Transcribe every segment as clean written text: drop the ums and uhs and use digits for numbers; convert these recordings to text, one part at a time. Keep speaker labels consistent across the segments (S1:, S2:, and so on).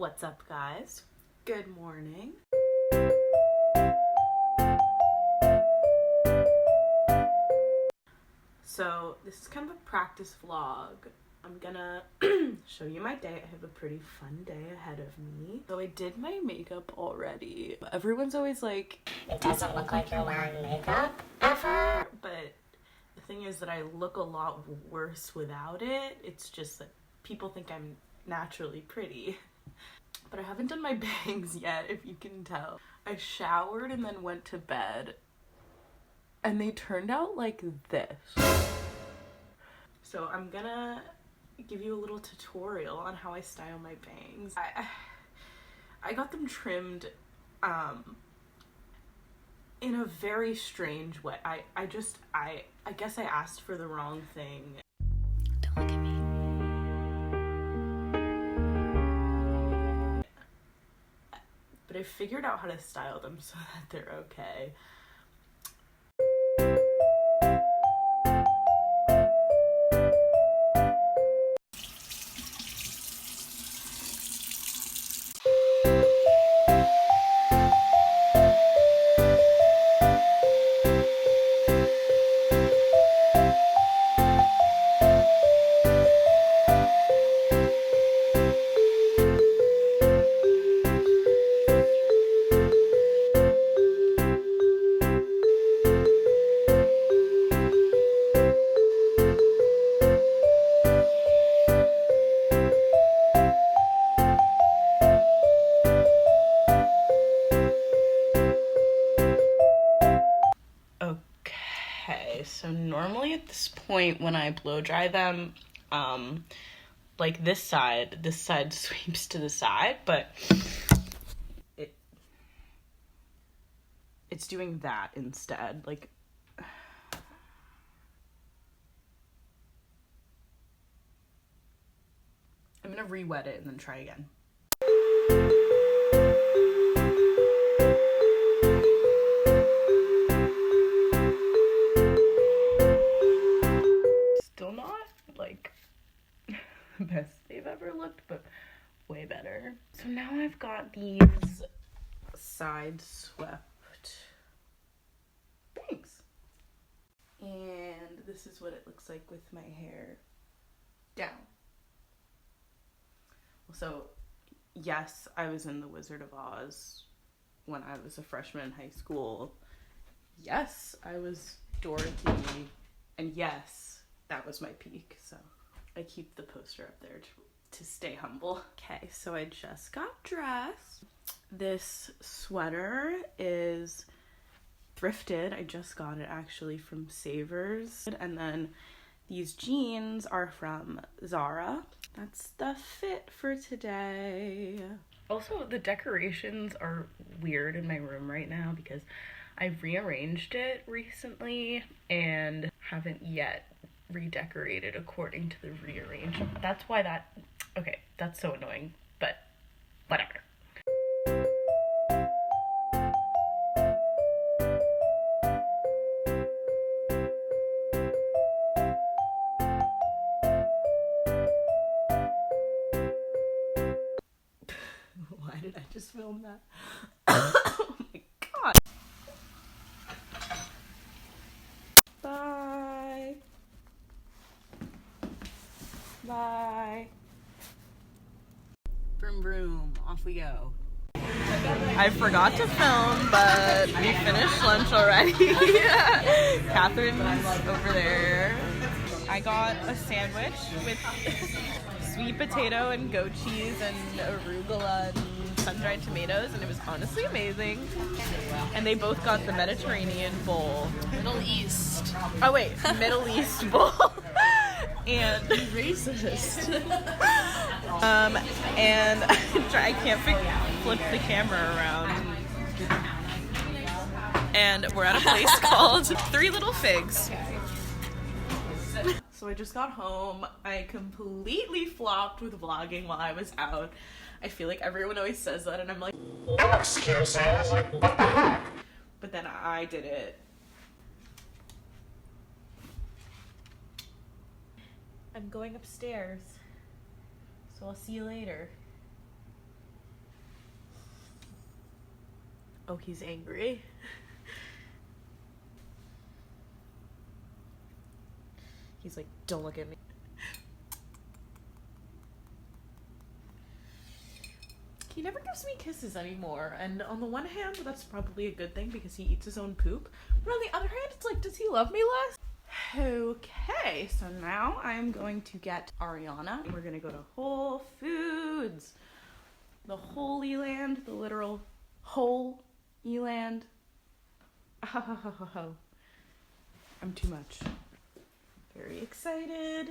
S1: What's up, guys? Good morning. So this is kind of a practice vlog. I'm gonna show you my day. I have a pretty fun day ahead of me. So I did my makeup already. Everyone's always like,
S2: it doesn't look like you're wearing makeup ever.
S1: But the thing is that I look a lot worse without it. It's just that people think I'm naturally pretty. But I haven't done my bangs yet, if you can tell. I showered and then went to bed. And they turned out like this. So I'm gonna give you a little tutorial on how I style my bangs. I got them trimmed in a very strange way. I guess I asked for the wrong thing.
S2: Don't look at me.
S1: But I figured out how to style them so that they're okay. Okay, so normally at this point when I blow dry them, like this side sweeps to the side, but it's doing that instead. Like, I'm gonna re-wet it and then try again. Still not like the best they've ever looked, but way better. So now I've got these side swept bangs. And this is what it looks like with my hair down. So yes, I was in The Wizard of Oz when I was a freshman in high school. Yes, I was Dorothy. And yes, that was my peak. So I keep the poster up there to stay humble. Okay, so I just got dressed. This sweater is thrifted. I just got it actually from Savers. And then these jeans are from Zara. That's the fit for today. Also, the decorations are weird in my room right now because I've rearranged it recently and haven't yet redecorated according to the rearrangement. That's why okay, that's so annoying, but whatever. Why did I just film that? Oh my god. Bye. Bye. Vroom vroom, off we go. I forgot to film, but we finished lunch already. Catherine's over there. I got a sandwich with sweet potato and goat cheese and arugula and sun-dried tomatoes, and it was honestly amazing. And they both got the Mediterranean bowl.
S2: Middle East.
S1: Oh wait, Middle East bowl. And
S2: Racist.
S1: and I can't flip the camera around. And we're at a place called Three Little Figs. So I just got home. I completely flopped with vlogging while I was out. I feel like everyone always says that, and I'm like,
S2: No excuses. What the heck?
S1: but then I did it. I'm going upstairs, so I'll see you later. Oh, he's angry. He's like, don't look at me. He never gives me kisses anymore, and on the one hand, that's probably a good thing because he eats his own poop, but on the other hand, it's like, does he love me less? Okay, so now I'm going to get Ariana, and we're gonna go to Whole Foods. The Holy Land, the literal whole Eland. Oh, I'm too much. Very excited.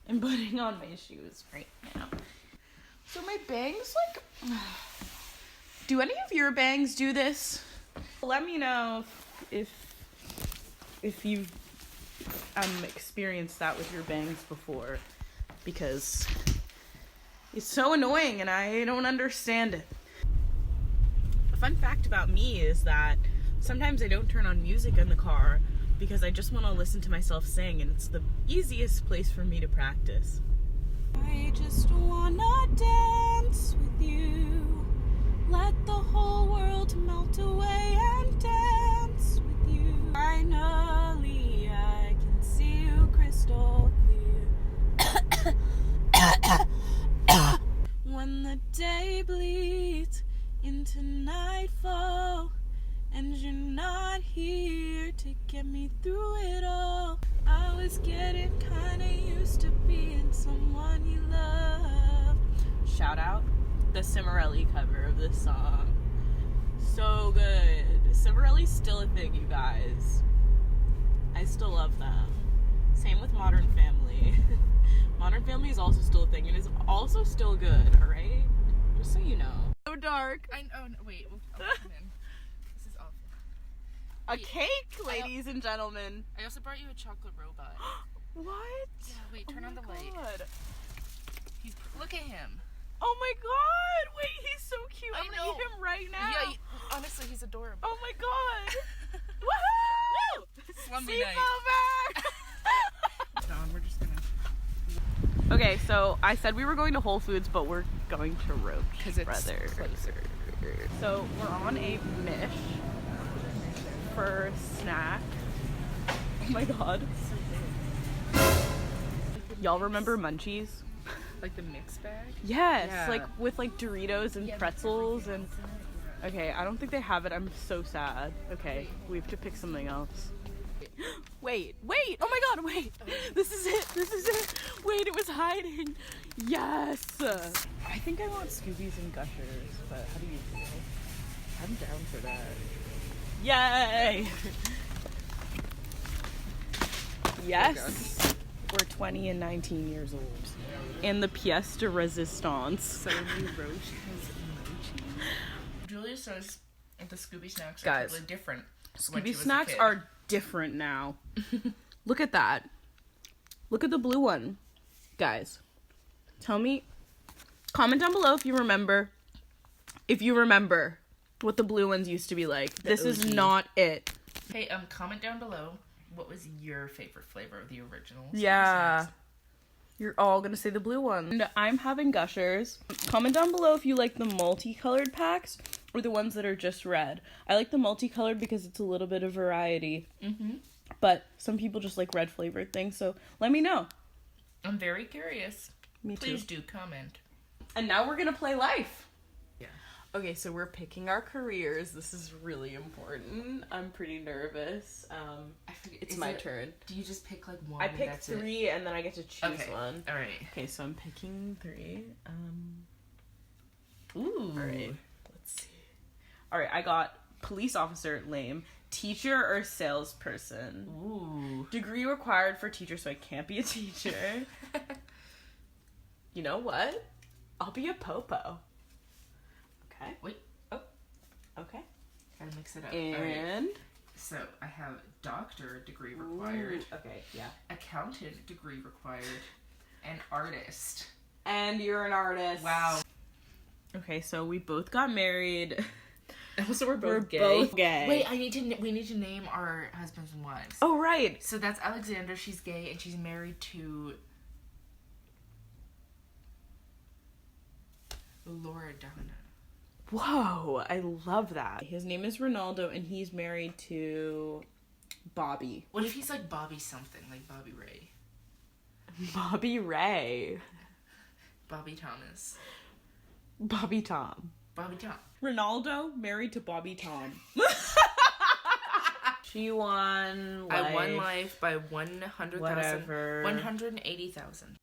S1: I'm putting on my shoes right now. So my bangs, like, do any of your bangs do this? Let me know if you've experienced that with your bangs before, because it's so annoying and I don't understand it. A fun fact about me is that sometimes I don't turn on music in the car because I just want to listen to myself sing, and it's the easiest place for me to practice. I just wanna dance with you. Let the whole world melt away and dance with you. Finally, I can see you crystal clear. When the day bleeds into nightfall and you're not here to get me through it all, I was getting kinda used to being someone you love. Shout out the Cimarelli cover of this song. So good. Cimarelli's still a thing, you guys. I still love them. Same with Modern Family. Modern Family is also still a thing and is also still good, alright? Just so you know. So dark.
S3: Oh, no, wait. Oh, come in. This is awful.
S1: A cake, ladies and gentlemen.
S3: I also brought you a chocolate robot.
S1: What?
S3: Yeah, wait, turn on the light.
S1: God.
S3: Look at him.
S1: Oh my god! Wait, he's so cute.
S3: I
S1: I'm gonna
S3: know.
S1: eat him right now.
S3: Yeah, honestly, he's adorable.
S1: Oh my god! Woohoo!
S3: Slumby
S1: Sleepover!
S3: Don, we're just gonna...
S1: Okay, so I said we were going to Whole Foods, but we're going to Roach
S3: 'Cause it's
S1: Brothers.
S3: closer.
S1: So we're on a mish for snack. Oh my god. Y'all remember Munchies?
S3: Like the mix bag?
S1: Yes,
S3: Yeah.
S1: like with like Doritos and pretzels and... Okay, I don't think they have it. I'm so sad. Okay, we have to pick something else. Wait, oh my god, wait! This is it! Wait, it was hiding! Yes! I think I want Scoobies and Gushers, but how do you feel? I'm down for that. Yay! Yes! We're 20 and 19 years old. And the pièce de résistance.
S3: Suddenly Roach has emoji. Julia says the Scooby snacks are
S1: Guys,
S3: totally different. when she
S1: Scooby
S3: was a
S1: snacks
S3: kid.
S1: are different now. Look at that. Look at the blue one. Guys, tell me, comment down below if you remember what the blue ones used to be like. This is not it.
S3: Hey, comment down below what was your favorite flavor of the original Scooby
S1: Yeah.
S3: snacks.
S1: You're all gonna say the blue one. And I'm having Gushers. Comment down below if you like the multicolored packs or the ones that are just red. I like the multicolored because it's a little bit of variety.
S3: Mm-hmm.
S1: But some people just like red flavored things, so let me know.
S3: I'm very curious.
S1: Me too.
S3: Please do comment.
S1: And now we're gonna play life.
S3: Yeah.
S1: Okay, so we're picking our careers. This is really important. I'm pretty nervous.
S3: I forget.
S1: It's
S3: is
S1: my
S3: it-
S1: turn.
S3: Do you just pick like one?
S1: I
S3: and
S1: pick
S3: that's
S1: 3 and then I get to choose
S3: Okay.
S1: one.
S3: All right.
S1: Okay, so I'm picking 3.
S3: Ooh.
S1: All right. Let's see. All right, I got police officer, lame. Teacher or salesperson.
S3: Ooh.
S1: Degree required for teacher, so I can't be a teacher. You know what? I'll be a popo. Okay.
S3: Wait.
S1: Okay.
S3: Gotta mix it up. All right.
S1: And
S3: So I have doctor degree required,
S1: Ooh, okay, yeah.
S3: accountant degree required, and artist.
S1: And you're an artist.
S3: Wow.
S1: Okay, so we both got married.
S3: Also, we're
S1: We're both gay.
S3: Wait, we need to name our husbands and wives.
S1: Oh, right.
S3: So that's Alexander. She's gay, and she's married to Laura Donna.
S1: Whoa, I love that. His name is Ronaldo, and he's married to Bobby.
S3: What if he's like Bobby something, like Bobby Ray?
S1: Bobby Ray.
S3: Bobby Thomas.
S1: Bobby Tom.
S3: Bobby Tom.
S1: Ronaldo married to Bobby Tom. She won life.
S3: I won life by 100,000.
S1: Whatever.
S3: 180,000.